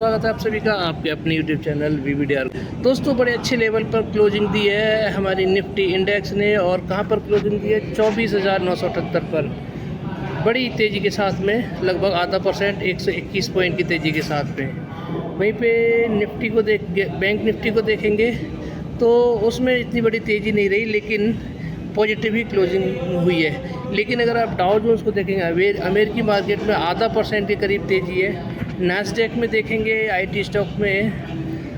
स्वागत है आप सभी का आपके अपने यूट्यूब चैनल VVDR। दोस्तों बड़े अच्छे लेवल पर क्लोजिंग दी है हमारी निफ्टी इंडेक्स ने। और कहां पर क्लोजिंग दी है? 24,978 पर बड़ी तेज़ी के साथ में, लगभग आधा परसेंट 121 पॉइंट की तेज़ी के साथ में। वहीं पे निफ्टी को बैंक निफ्टी को देखेंगे तो उसमें इतनी बड़ी तेज़ी नहीं रही, लेकिन पॉजिटिव ही क्लोजिंग हुई है। लेकिन अगर आप डाउ जोन्स को देखेंगे, अमेरिकी मार्केट में आधा परसेंट के करीब तेज़ी है। नैस्डैक में देखेंगे आईटी स्टॉक में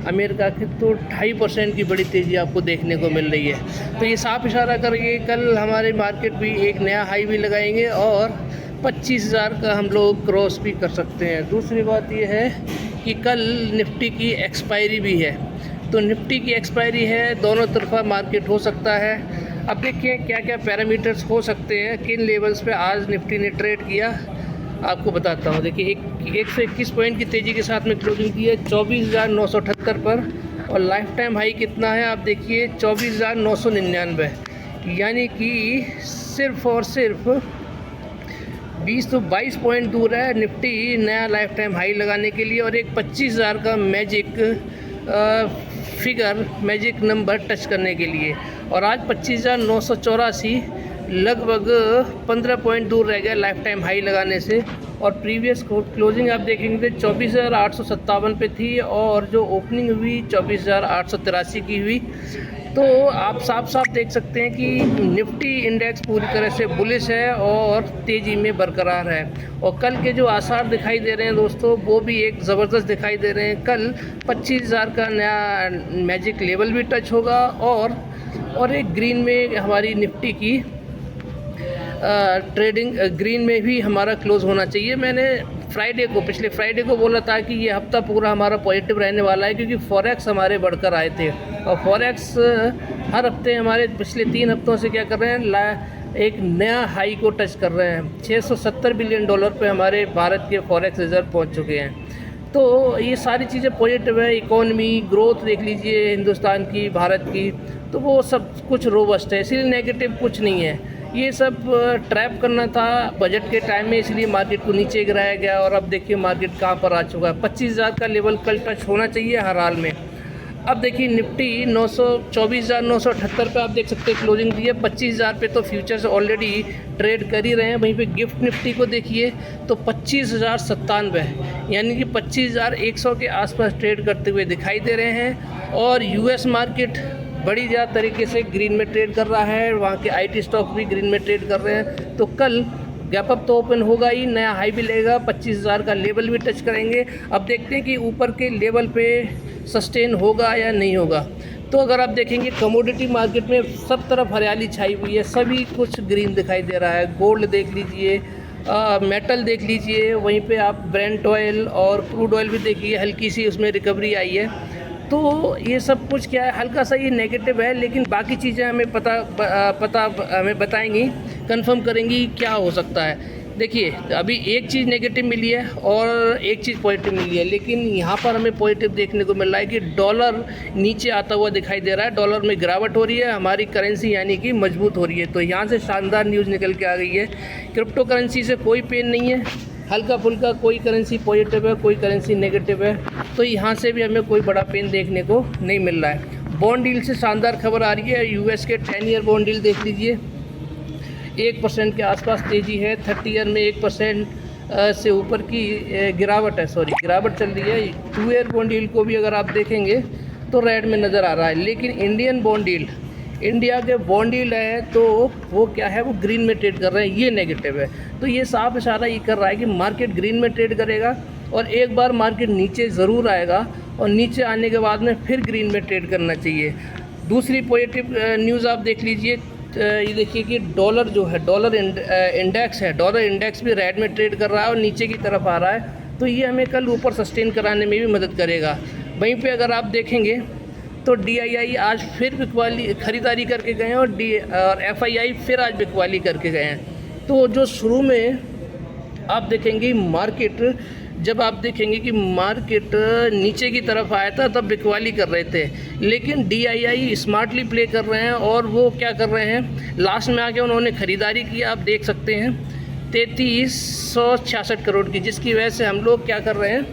अमेरिका के, तो 2.5% की बड़ी तेज़ी आपको देखने को मिल रही है। तो ये साफ इशारा करेंगे कल हमारे मार्केट भी एक नया हाई भी लगाएंगे और 25,000 का हम लोग क्रॉस भी कर सकते हैं। दूसरी बात ये है कि कल निफ्टी की एक्सपायरी भी है, तो निफ्टी की एक्सपायरी है, दोनों तरफा मार्केट हो सकता है। अब देखिए क्या क्या पैरामीटर्स हो सकते हैं, किन लेवल्स पे आज निफ्टी ने ट्रेड किया आपको बताता हूँ। देखिए 121 पॉइंट की तेज़ी के साथ में क्लोजिंग की है 24,978 पर, और लाइफ टाइम हाई कितना है आप देखिए 24,999, यानी कि सिर्फ और सिर्फ 22 पॉइंट दूर है निफ्टी नया लाइफ टाइम हाई लगाने के लिए और एक 25,000 का मैजिक नंबर टच करने के लिए। और आज 25,984 लगभग 15 पॉइंट दूर रह गया लाइफ टाइम हाई लगाने से। और प्रीवियस क्लोजिंग आप देखेंगे 24,857 पे थी और जो ओपनिंग हुई 24,883 की हुई। तो आप साफ देख सकते हैं कि निफ्टी इंडेक्स पूरी तरह से बुलिश है और तेज़ी में बरकरार है। और कल के जो आसार दिखाई दे रहे हैं दोस्तों, वो भी एक ज़बरदस्त दिखाई दे रहे हैं। कल 25,000 का नया मैजिक लेवल भी टच होगा और एक ग्रीन में हमारी निफ्टी की ट्रेडिंग ग्रीन में भी हमारा क्लोज होना चाहिए। मैंने पिछले फ्राइडे को बोला था कि ये हफ्ता पूरा हमारा पॉजिटिव रहने वाला है, क्योंकि फॉरेक्स हमारे बढ़कर आए थे और फॉरेक्स हर हफ्ते हमारे पिछले 3 हफ्तों से क्या कर रहे हैं, एक नया हाई को टच कर रहे हैं। $670 बिलियन पे हमारे भारत के फॉरेक्स रिजर्व पहुंच चुके हैं। तो ये सारी चीज़ें पॉजिटिव है। इकोनॉमी ग्रोथ देख लीजिए हिंदुस्तान की, भारत की, तो वो सब कुछ रोबस्ट है, इसलिए नेगेटिव कुछ नहीं है। ये सब ट्रैप करना था बजट के टाइम में, इसलिए मार्केट को नीचे गिराया गया। और अब देखिए मार्केट कहाँ पर आ चुका है। 25,000 का लेवल कल टच होना चाहिए हर हाल में। अब देखिए निफ्टी 24,978 पे आप देख सकते हैं क्लोजिंग दी है। 25,000 पे तो फ्यूचर्स ऑलरेडी ट्रेड कर ही रहे हैं। वहीं पे गिफ्ट निफ्टी को देखिए तो 25,097, यानी कि 25,100 के आसपास ट्रेड करते हुए दिखाई दे रहे हैं। और यूएस मार्केट बड़ी ज़्यादा तरीके से ग्रीन में ट्रेड कर रहा है, वहाँ के आईटी स्टॉक भी ग्रीन में ट्रेड कर रहे हैं। तो कल गैप अप तो ओपन होगा ही, नया हाई भी लेगा, 25,000 का लेवल भी टच करेंगे। अब देखते हैं कि ऊपर के लेवल पे सस्टेन होगा या नहीं होगा। तो अगर आप देखेंगे कमोडिटी मार्केट में सब तरफ हरियाली छाई हुई है, सभी कुछ ग्रीन दिखाई दे रहा है। गोल्ड देख लीजिए, मेटल देख लीजिए, वहीं पे आप ब्रेंट ऑयल और क्रूड ऑयल भी देखिए, हल्की सी उसमें रिकवरी आई है। तो ये सब कुछ क्या है, हल्का सा ये नेगेटिव है, लेकिन बाकी चीज़ें हमें पता हमें बताएंगी, कंफर्म करेंगी क्या हो सकता है। देखिए अभी एक चीज़ नेगेटिव मिली है और एक चीज़ पॉजिटिव मिली है, लेकिन यहाँ पर हमें पॉजिटिव देखने को मिल रहा है कि डॉलर नीचे आता हुआ दिखाई दे रहा है। डॉलर में गिरावट हो रही है, हमारी करेंसी यानी कि मजबूत हो रही है। तो यहाँ से शानदार न्यूज़ निकल के आ गई है। क्रिप्टो करेंसी से कोई पेन नहीं है, हल्का फुल्का कोई करेंसी पॉजिटिव है, कोई करेंसी नेगेटिव है। तो यहाँ से भी हमें कोई बड़ा पेन देखने को नहीं मिल रहा है। बॉन्ड डील से शानदार खबर आ रही है। यूएस के 10 ईयर बॉन्ड डील देख लीजिए, 1% के आसपास तेज़ी है। 30 ईयर में 1% से ऊपर की गिरावट चल रही है। 2 ईयर बॉन्ड डील को भी अगर आप देखेंगे तो रेड में नज़र आ रहा है। लेकिन इंडियन बॉन्ड डील, इंडिया के बॉन्ड डील है तो वो क्या है, वो ग्रीन में ट्रेड कर रहे हैं, ये नेगेटिव है। तो ये साफ इशारा ये कर रहा है कि मार्केट ग्रीन में ट्रेड करेगा और एक बार मार्केट नीचे ज़रूर आएगा और नीचे आने के बाद में फिर ग्रीन में ट्रेड करना चाहिए। दूसरी पॉजिटिव न्यूज़ आप देख लीजिए, ये देखिए कि डॉलर जो है, डॉलर इंडेक्स भी रेड में ट्रेड कर रहा है और नीचे की तरफ आ रहा है। तो ये हमें कल ऊपर सस्टेन कराने में भी मदद करेगा। वहीं पे अगर आप देखेंगे तो DII आज फिर बिकवाली खरीदारी करके गए हैं और FII फिर आज बिकवाली करके गए हैं। तो जो शुरू में आप देखेंगे जब आप देखेंगे कि मार्केट नीचे की तरफ आया था तब बिकवाली कर रहे थे, लेकिन DII स्मार्टली प्ले कर रहे हैं और वो क्या कर रहे हैं, लास्ट में आके उन्होंने ख़रीदारी की, आप देख सकते हैं 3366 करोड़ की, जिसकी वजह से हम लोग क्या कर रहे हैं,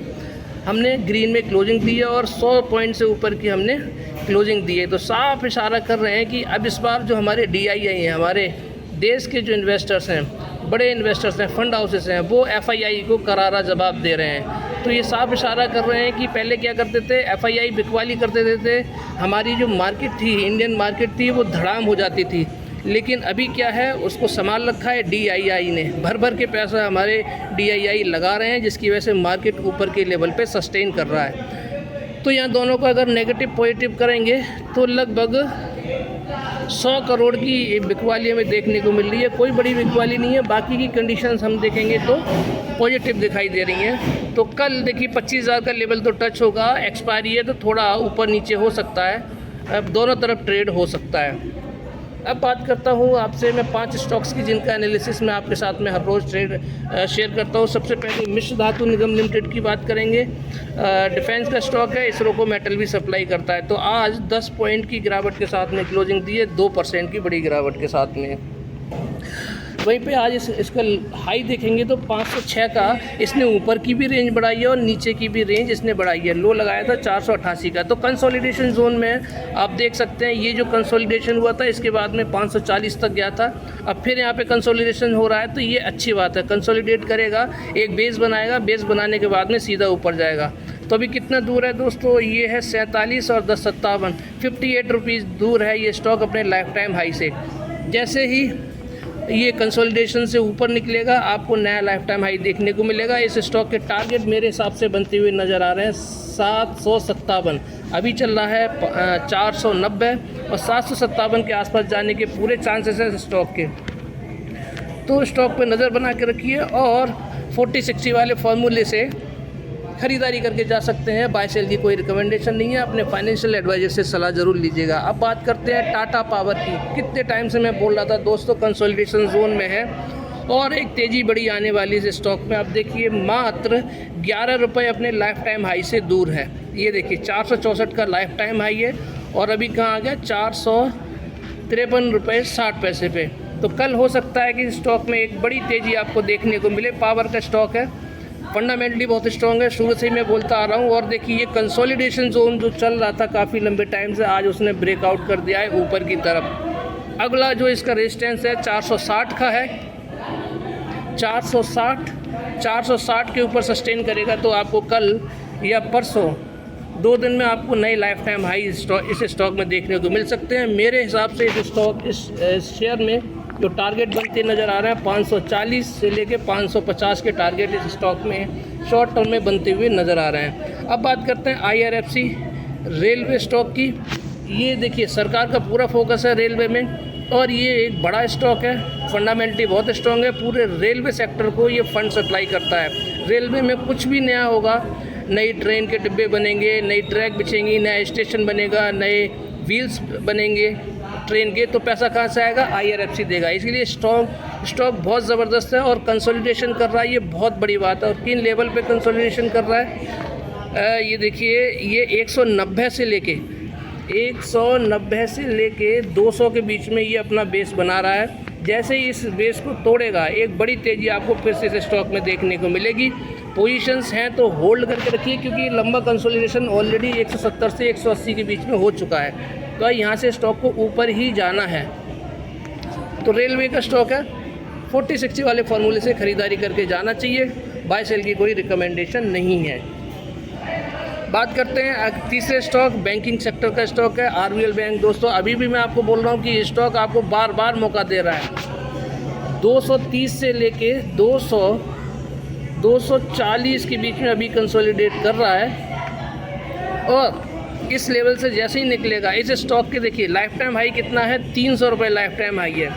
हमने ग्रीन में क्लोजिंग दी है और 100 पॉइंट से ऊपर की हमने क्लोजिंग दी है। तो साफ इशारा कर रहे हैं कि अब इस बार जो हमारे DII हैं, हमारे देश के जो इन्वेस्टर्स हैं, बड़े इन्वेस्टर्स हैं, फंड हाउसेस हैं, वो FII को करारा जवाब दे रहे हैं। तो ये साफ इशारा कर रहे हैं कि पहले क्या करते थे, FII बिकवाली करते थे, हमारी जो मार्केट थी, इंडियन मार्केट थी, वो धड़ाम हो जाती थी। लेकिन अभी क्या है, उसको संभाल रखा है DII ने, भर भर के पैसा हमारे DII लगा रहे हैं, जिसकी वजह से मार्केट ऊपर के लेवल पे सस्टेन कर रहा है। तो यहाँ दोनों को अगर नेगेटिव पॉजिटिव करेंगे तो लगभग 100 करोड़ की बिकवाली हमें देखने को मिल रही है। कोई बड़ी बिकवाली नहीं है, बाकी की कंडीशंस हम देखेंगे तो पॉजिटिव दिखाई दे रही हैं। तो कल देखिए 25,000 का लेवल तो टच होगा, एक्सपायरी है तो थोड़ा ऊपर नीचे हो सकता है, अब दोनों तरफ ट्रेड हो सकता है। अब बात करता हूँ आपसे मैं 5 स्टॉक्स की, जिनका एनालिसिस मैं आपके साथ में हर रोज़ शेयर करता हूँ। सबसे पहले मिश्र धातु निगम लिमिटेड की बात करेंगे। डिफेंस का स्टॉक है, इसरो को मेटल भी सप्लाई करता है। तो आज 10 पॉइंट की गिरावट के साथ में क्लोजिंग दी है, 2% की बड़ी गिरावट के साथ में। वहीं पे आज इसका हाई देखेंगे तो 506 का इसने ऊपर की भी रेंज बढ़ाई है और नीचे की भी रेंज इसने बढ़ाई है। लो लगाया था 488 का। तो कंसोलिडेशन जोन में आप देख सकते हैं, ये जो कंसोलिडेशन हुआ था इसके बाद में 540 तक गया था, अब फिर यहाँ पे कंसोलिडेशन हो रहा है। तो ये अच्छी बात है, कंसोलिडेट करेगा, एक बेस बनाएगा, बेस बनाने के बाद में सीधा ऊपर जाएगा। तो अभी कितना दूर है दोस्तों, ये है 47 और 10.57, 58 रुपीज़ दूर है ये स्टॉक अपने लाइफ टाइम हाई से। जैसे ही ये कंसोलिडेशन से ऊपर निकलेगा, आपको नया लाइफ टाइम हाई देखने को मिलेगा। इस स्टॉक के टारगेट मेरे हिसाब से बनते हुए नज़र आ रहे हैं 757, अभी चल रहा है 490 और 757 के आसपास जाने के पूरे चांसेस हैं स्टॉक के। तो स्टॉक पे नज़र बना के रखिए और 40-60 वाले फार्मूले से खरीदारी करके जा सकते हैं। बाय सेल की कोई रिकमेंडेशन नहीं है, अपने फाइनेंशियल एडवाइजर से सलाह ज़रूर लीजिएगा। अब बात करते हैं टाटा पावर की। कितने टाइम से मैं बोल रहा था दोस्तों, कंसोलिडेशन जोन में है और एक तेज़ी बड़ी आने वाली इस स्टॉक में। आप देखिए मात्र 11 रुपये अपने लाइफ टाइम हाई से दूर है। ये देखिए 464 का लाइफ टाइम हाई है और अभी कहाँ आ गया, 453 रुपये 60 पैसे पे। तो कल हो सकता है कि स्टॉक में एक बड़ी तेज़ी आपको देखने को मिले। पावर का स्टॉक है, फंडामेंटली बहुत स्ट्रॉन्ग है, शुरू से ही मैं बोलता आ रहा हूँ। और देखिए ये कंसोलिडेशन जोन जो चल रहा था काफ़ी लंबे टाइम से, आज उसने ब्रेकआउट कर दिया है ऊपर की तरफ। अगला जो इसका रेजिस्टेंस है 460 का है, 460 के ऊपर सस्टेन करेगा तो आपको कल या परसों 2 दिन में आपको नए लाइफ टाइम हाई इस स्टॉक में देखने को मिल सकते हैं। मेरे हिसाब से इस स्टॉक इस शेयर में जो टारगेट बनते नज़र आ रहे हैं 540 से लेके 550 के टारगेट इस स्टॉक में शॉर्ट टर्म में बनते हुए नज़र आ रहे हैं। अब बात करते हैं IRFC रेलवे स्टॉक की। ये देखिए सरकार का पूरा फोकस है रेलवे में और ये एक बड़ा स्टॉक है, फंडामेंटली बहुत स्ट्रॉन्ग है। पूरे रेलवे सेक्टर को ये फंड सप्लाई करता है। रेलवे में कुछ भी नया होगा, नई ट्रेन के डिब्बे बनेंगे, नई ट्रैक बिछेंगी, नया स्टेशन बनेगा, नए व्हील्स बनेंगे ट्रेन के, तो पैसा कहाँ से आएगा, IRFC देगा। इसलिए स्टॉक बहुत ज़बरदस्त है और कंसोलिडेशन कर रहा है, ये बहुत बड़ी बात है। और किन लेवल पे कंसोलिडेशन कर रहा है, ये देखिए ये 190 से लेके 200 के बीच में ये अपना बेस बना रहा है। जैसे ही इस बेस को तोड़ेगा एक बड़ी तेज़ी आपको फिर से इस स्टॉक में देखने को मिलेगी। पोजीशंस हैं तो होल्ड करके रखिए, क्योंकि लंबा कंसोलिडेशन ऑलरेडी 170 से 180 के बीच में हो चुका है। तो यहाँ से स्टॉक को ऊपर ही जाना है। तो रेलवे का स्टॉक है, 40-60 वाले फार्मूले से ख़रीदारी करके जाना चाहिए। बाय सेल की कोई रिकमेंडेशन नहीं है। बात करते हैं तीसरे स्टॉक, बैंकिंग सेक्टर का स्टॉक है RBL बैंक। दोस्तों अभी भी मैं आपको बोल रहा हूँ कि ये स्टॉक आपको बार बार मौका दे रहा है। 230 से लेके 240 के बीच में अभी कंसोलिडेट कर रहा है और इस लेवल से जैसे ही निकलेगा इस स्टॉक के देखिए लाइफ टाइम हाई कितना है, 300 रुपये लाइफ टाइम हाई है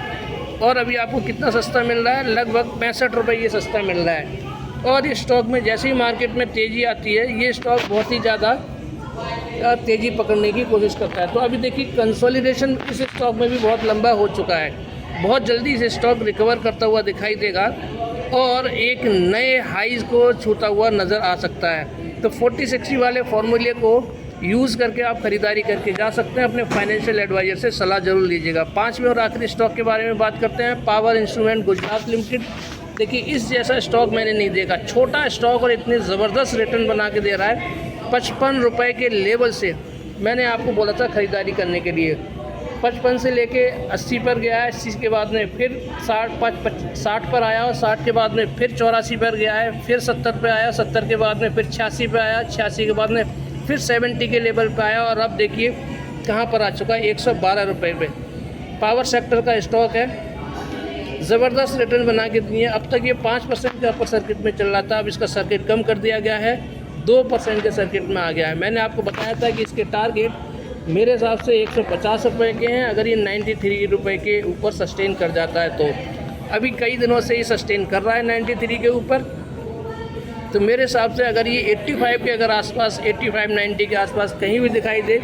और अभी आपको कितना सस्ता मिल रहा है, लगभग 65 रुपये ये सस्ता मिल रहा है। और इस स्टॉक में जैसे ही मार्केट में तेज़ी आती है ये स्टॉक बहुत ही ज़्यादा तेज़ी पकड़ने की कोशिश करता है। तो अभी देखिए कंसोलिडेशन इस स्टॉक में भी बहुत लंबा हो चुका है, बहुत जल्दी इस स्टॉक रिकवर करता हुआ दिखाई देगा और एक नए हाईज़ को छूता हुआ नज़र आ सकता है। तो 40-60 वाले फार्मूले को यूज़ करके आप ख़रीदारी करके जा सकते हैं। अपने फाइनेंशियल एडवाइजर से सलाह ज़रूर लीजिएगा। 5वें और आखिरी स्टॉक के बारे में बात करते हैं, पावर इंस्ट्रूमेंट गुजरात लिमिटेड। देखिए इस जैसा स्टॉक मैंने नहीं देखा, छोटा स्टॉक और इतनी ज़बरदस्त रिटर्न बना के दे रहा है। 55 रुपये के लेवल से मैंने आपको बोला था ख़रीदारी करने के लिए, 55 से लेके 80 पर गया है, 80 के बाद में फिर 60 पर आया और 60 के बाद में फिर 84 पर गया है, फिर 70 पे आया, 70 के बाद में फिर 86 पे आया, 86 के बाद में फिर 70 के लेवल पे आया और अब देखिए कहाँ पर आ चुका है, 112 रुपये पे। पावर सेक्टर का स्टॉक है, ज़बरदस्त रिटर्न बना के दिए। अब तक ये 5% के अपर सर्किट में चल रहा था, अब इसका सर्किट कम कर दिया गया है, 2% के सर्किट में आ गया है। मैंने आपको बताया था कि इसके टारगेट मेरे हिसाब से 150 रुपये के हैं, अगर ये 93 रुपये के ऊपर सस्टेन कर जाता है तो। अभी कई दिनों से ये सस्टेन कर रहा है 93 के ऊपर, तो मेरे हिसाब से अगर ये 85 के अगर आसपास 85-90 के आसपास कहीं भी दिखाई दे,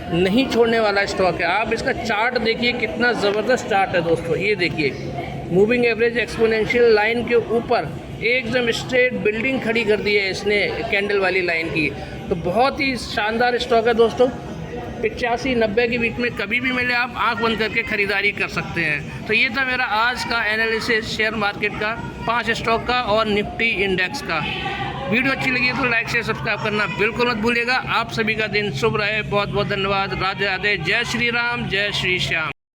नहीं छोड़ने वाला स्टॉक है। आप इसका चार्ट देखिए, कितना ज़बरदस्त चार्ट है दोस्तों। ये देखिए मूविंग एवरेज एक्सपोनेंशियल लाइन के ऊपर एकदम स्ट्रेट बिल्डिंग खड़ी कर दी है इसने कैंडल वाली लाइन की, तो बहुत ही शानदार स्टॉक है दोस्तों। 85-90 के बीच में कभी भी मिले आप आंख बंद करके ख़रीदारी कर सकते हैं। तो ये था मेरा आज का एनालिसिस शेयर मार्केट का, 5 स्टॉक का और निफ्टी इंडेक्स का। वीडियो अच्छी लगी तो लाइक शेयर सब्सक्राइब करना बिल्कुल मत भूलिएगा। आप सभी का दिन शुभ रहे, बहुत बहुत धन्यवाद। राधे राधे, जय श्री राम, जय श्री श्याम।